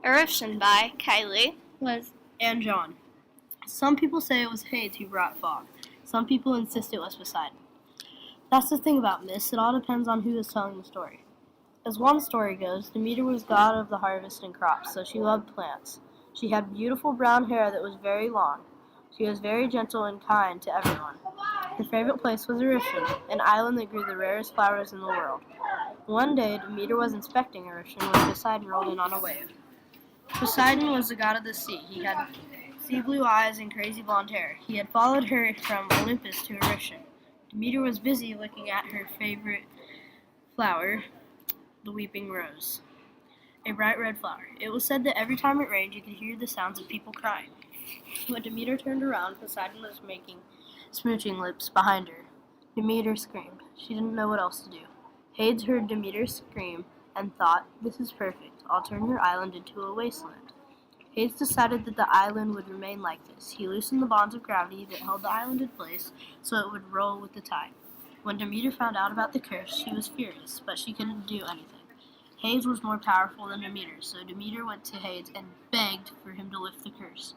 Ariftion by Kylie was and John. Some people say it was Hades who brought fog. Some people insist it was Poseidon. That's the thing about myths, it all depends on who is telling the story. As one story goes, Demeter was god of the harvest and crops, so she loved plants. She had beautiful brown hair that was very long. She was very gentle and kind to everyone. Her favorite place was Ariftion, an island that grew the rarest flowers in the world. One day, Demeter was inspecting Ariftion when Poseidon rolled in on a wave. Poseidon was the god of the sea. He had sea blue eyes and crazy blonde hair. He had followed her from Olympus to Ariftion. Demeter was busy looking at her favorite flower, the weeping rose, a bright red flower. It was said that every time it rained, you could hear the sounds of people crying. When Demeter turned around, Poseidon was making smooching lips behind her. Demeter screamed. She didn't know what else to do. Hades heard Demeter scream and thought, "This is perfect. I'll turn your island into a wasteland." Hades decided that the island would remain like this. He loosened the bonds of gravity that held the island in place so it would roll with the tide. When Demeter found out about the curse, she was furious, but she couldn't do anything. Hades was more powerful than Demeter, so Demeter went to Hades and begged for him to lift the curse.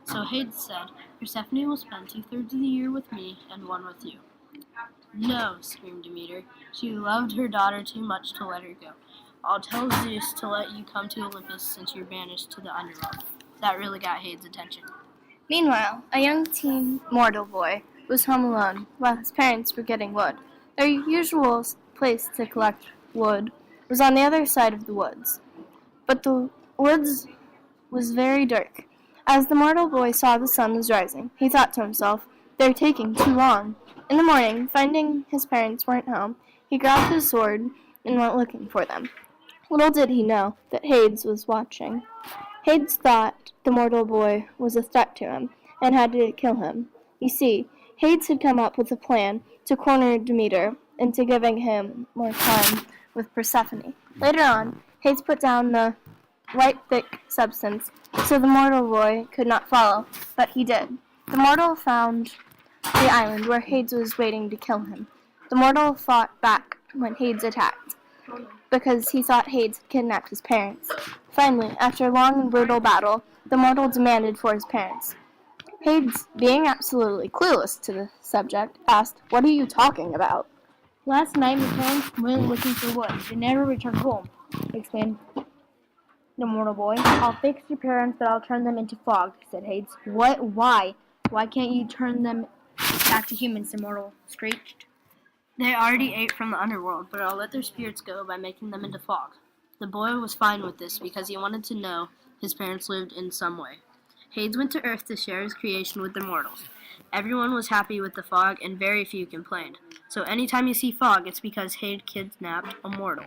So Hades said, "Persephone will spend 2/3 of the year with me and one with you." "No," screamed Demeter. She loved her daughter too much to let her go. "I'll tell Zeus to let you come to Olympus since you're banished to the underworld." That really got Hades' attention. Meanwhile, a young teen mortal boy was home alone while his parents were getting wood. Their usual place to collect wood was on the other side of the woods, but the woods was very dark. As the mortal boy saw the sun was rising, he thought to himself, "They're taking too long." In the morning, finding his parents weren't home, he grabbed his sword and went looking for them. Little did he know that Hades was watching. Hades thought the mortal boy was a threat to him and had to kill him. You see, Hades had come up with a plan to corner Demeter into giving him more time with Persephone. Later on, Hades put down the white thick substance so the mortal boy could not follow, but he did. The mortal found the island where Hades was waiting to kill him. The mortal fought back when Hades attacked, because he thought Hades had kidnapped his parents. Finally, after a long and brutal battle, the mortal demanded for his parents. Hades, being absolutely clueless to the subject, asked, "What are you talking about?" "Last night my parents went looking for wood. They never returned home," explained the mortal boy. "I'll fix your parents, but I'll turn them into fog," said Hades. "What? Why? Why can't you turn them back to humans?" the mortal screeched. They already ate from the underworld, but I'll let their spirits go by making them into fog. The boy was fine with this because he wanted to know his parents lived in some way. Hades went to Earth to share his creation with the mortals. Everyone was happy with the fog and very few complained. So anytime you see fog, it's because Hades kidnapped a mortal.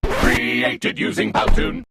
Created using Powtoon.